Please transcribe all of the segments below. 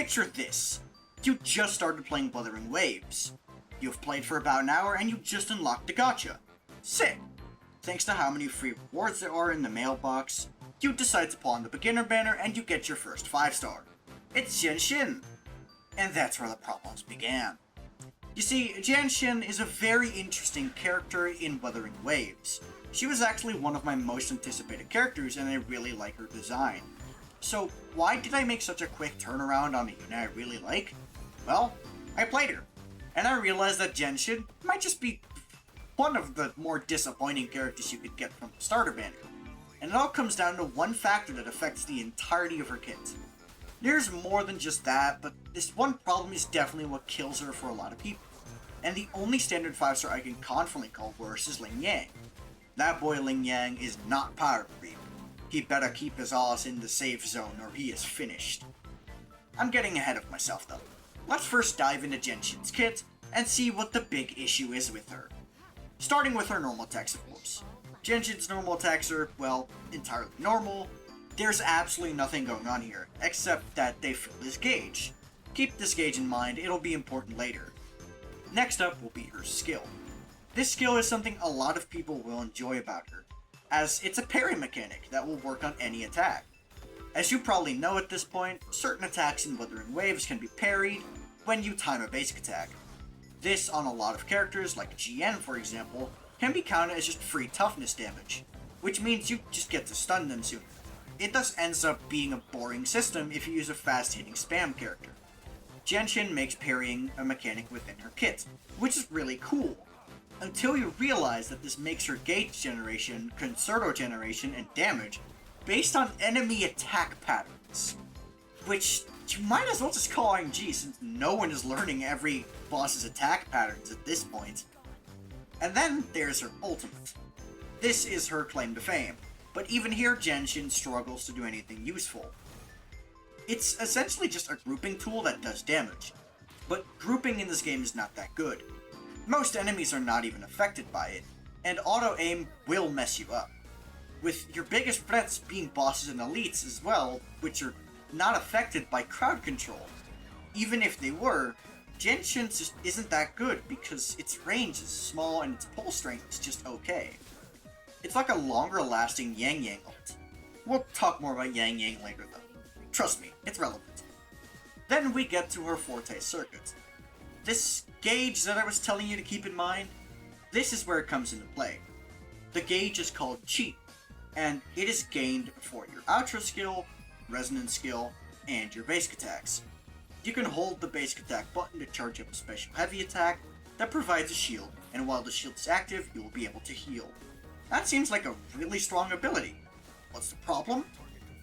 Picture this. You just started playing Wuthering Waves. You've played for about an hour and you just unlocked the gacha. Sick! Thanks to how many free rewards there are in the mailbox, you decide to pawn the beginner banner and you get your first 5-star. It's Jianxin! And that's where the problems began. You see, Jianxin is a very interesting character in Wuthering Waves. She was actually one of my most anticipated characters and I really like her design. So why did I make such a quick turnaround on a unit I really like? Well, I played her, and I realized that Jianxin might just be one of the more disappointing characters you could get from the starter banner. And it all comes down to one factor that affects the entirety of her kit. There's more than just that, but this one problem is definitely what kills her for a lot of people. And the only standard 5-star I can confidently call worse is Yangyang. That boy Yangyang is not power creep. He better keep his ass in the safe zone or he is finished. I'm getting ahead of myself though. Let's first dive into Jianxin's kit and see what the big issue is with her. Starting with her normal attacks, of course. Jianxin's normal attacks are, well, entirely normal. There's absolutely nothing going on here, except that they fill this gauge. Keep this gauge in mind, it'll be important later. Next up will be her skill. This skill is something a lot of people will enjoy about her, as it's a parry mechanic that will work on any attack. As you probably know at this point, certain attacks in Wuthering Waves can be parried when you time a basic attack. This, on a lot of characters, like Jian for example, can be counted as just free toughness damage, which means you just get to stun them sooner. It thus ends up being a boring system if you use a fast-hitting spam character. Jianxin makes parrying a mechanic within her kit, which is really cool, until you realize that this makes her gauge generation, concerto generation, and damage based on enemy attack patterns, which you might as well just call RNG since no one is learning every boss's attack patterns at this point. And then there's her ultimate. This is her claim to fame, but even here Jianxin struggles to do anything useful. It's essentially just a grouping tool that does damage, but grouping in this game is not that good. Most enemies are not even affected by it, and auto-aim will mess you up. With your biggest threats being bosses and elites as well, which are not affected by crowd control. Even if they were, Jianxin just isn't that good because its range is small and its pull strength is just okay. It's like a longer lasting Yangyang ult. We'll talk more about Yangyang later though. Trust me, it's relevant. Then we get to her forte circuit. This gauge that I was telling you to keep in mind, this is where it comes into play. The gauge is called Chi, and it is gained for your outro skill, resonance skill, and your basic attacks. You can hold the basic attack button to charge up a special heavy attack that provides a shield, and while the shield is active, you will be able to heal. That seems like a really strong ability. What's the problem?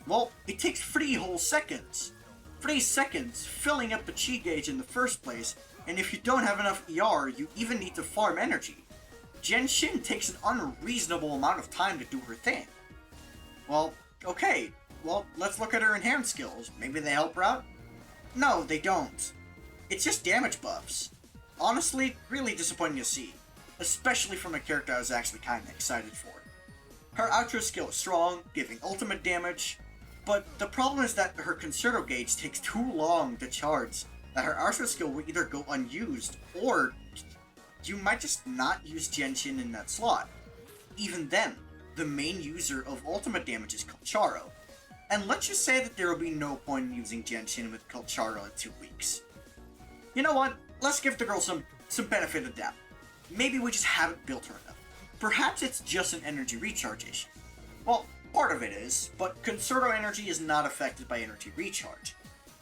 Well, it takes 3 whole seconds. 3 seconds filling up the chi gauge in the first place, and if you don't have enough ER, you even need to farm energy. Jianxin takes an unreasonable amount of time to do her thing. Well, okay. Well, let's look at her enhanced skills. Maybe they help her out? No, they don't. It's just damage buffs. Honestly, really disappointing to see. Especially from a character I was actually kinda excited for. Her outro skill is strong, giving ultimate damage, but the problem is that her concerto gauge takes too long to charge, that her outro skill will either go unused, or you might just not use Jianxin in that slot. Even then, the main user of ultimate damage is Kulcharo. And let's just say that there will be no point in using Jianxin with Kulcharo in 2 weeks. You know what? Let's give the girl some benefit of doubt. Maybe we just haven't built her enough. Perhaps it's just an energy recharge issue. Well, part of it is, but Concerto energy is not affected by energy recharge.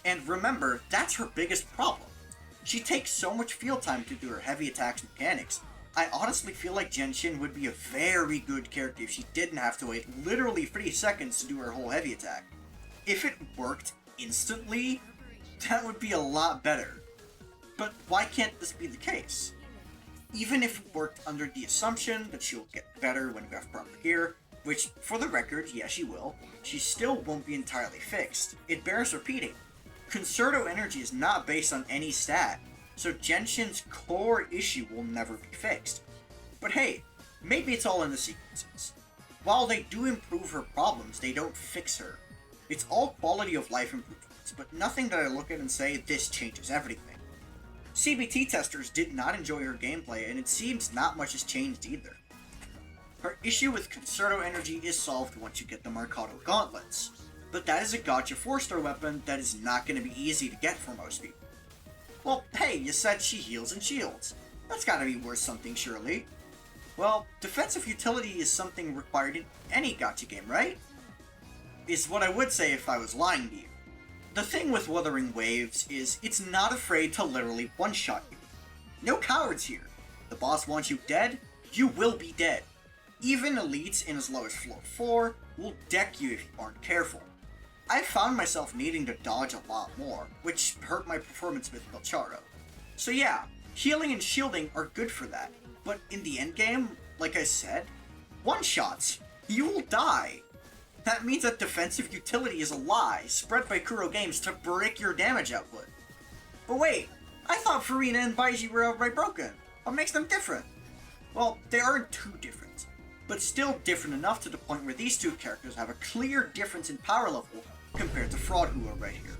And remember, that's her biggest problem. She takes so much field time to do her heavy attacks mechanics. I honestly feel like Jianxin would be a very good character if she didn't have to wait literally 3 seconds to do her whole heavy attack. If it worked instantly, that would be a lot better. But why can't this be the case? Even if it worked under the assumption that she'll get better when you have proper gear, which, for the record, yeah she will, she still won't be entirely fixed. It bears repeating. Concerto energy is not based on any stat, so Jianxin's core issue will never be fixed. But hey, maybe it's all in the sequences. While they do improve her problems, they don't fix her. It's all quality of life improvements, moments, but nothing that I look at and say, this changes everything. CBT testers did not enjoy her gameplay, and it seems not much has changed either. Her issue with Concerto Energy is solved once you get the Mercado Gauntlets, but that is a gacha 4-star weapon that is not going to be easy to get for most people. Well, hey, you said she heals and shields. That's gotta be worth something, surely. Well, defensive utility is something required in any gacha game, right? Is what I would say if I was lying to you. The thing with Wuthering Waves is it's not afraid to literally one-shot you. No cowards here. The boss wants you dead, you will be dead. Even elites in as low as floor 4 will deck you if you aren't careful. I found myself needing to dodge a lot more, which hurt my performance with Belcharo. So yeah, healing and shielding are good for that, but in the endgame, like I said, one-shots, you will die. That means that defensive utility is a lie, spread by Kuro Games to brick your damage output. But wait, I thought Farina and Baiji were outright broken. What makes them different? Well, they aren't too different, but still different enough to the point where these two characters have a clear difference in power level compared to Fraudhua right here.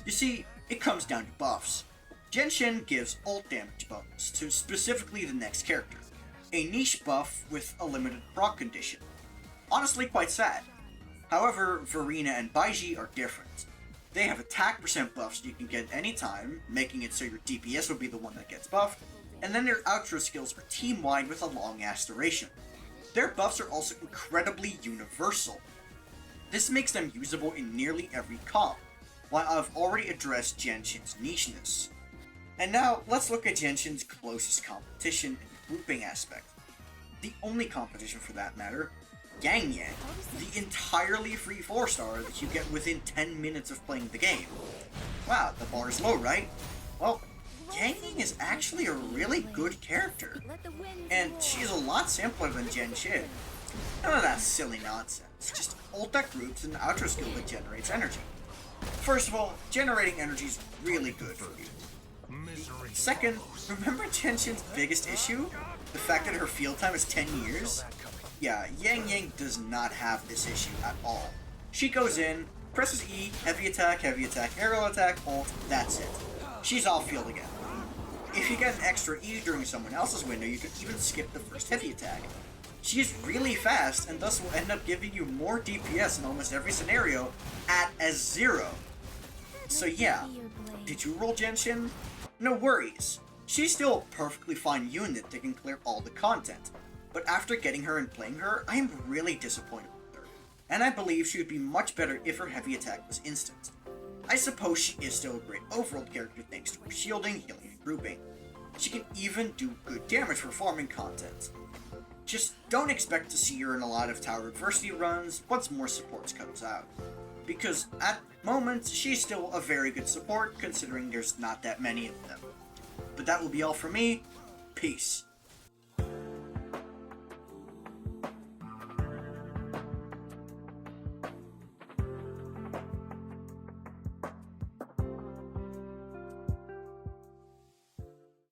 You see, it comes down to buffs. Jianxin gives ult damage bonus to specifically the next character, a niche buff with a limited proc condition. Honestly quite sad. However, Verena and Baiji are different. They have attack percent buffs you can get anytime, making it so your DPS will be the one that gets buffed, and then their outro skills are team-wide with a long-ass duration. Their buffs are also incredibly universal. This makes them usable in nearly every comp, while I've already addressed Jianxin's nicheness. And now, let's look at Jianxin's closest competition in the grouping aspect. The only competition for that matter, Yangyang, the entirely free 4-star that you get within 10 minutes of playing the game. Wow, the bar is low, right? Well, Yangyang is actually a really good character, and she's a lot simpler than Jianxin. None of that silly nonsense, just ult that groups and outro skill that generates energy. First of all, generating energy is really good for you. Second, remember Jianxin's biggest issue? The fact that her field time is 10 years? Yeah, Yangyang does not have this issue at all. She goes in, presses E, heavy attack, aerial attack, ult, that's it. She's off field again. If you get an extra E during someone else's window, you can even skip the first heavy attack. She is really fast, and thus will end up giving you more DPS in almost every scenario at a 0. So yeah, did you roll Jianxin? No worries. She's still a perfectly fine unit that can clear all the content, but after getting her and playing her, I am really disappointed with her, and I believe she would be much better if her heavy attack was instant. I suppose she is still a great overworld character thanks to her shielding, healing, and grouping. She can even do good damage for farming content. Just don't expect to see her in a lot of tower adversity runs once more supports comes out, because at the moment, she's still a very good support considering there's not that many of them. But that will be all for me. Peace.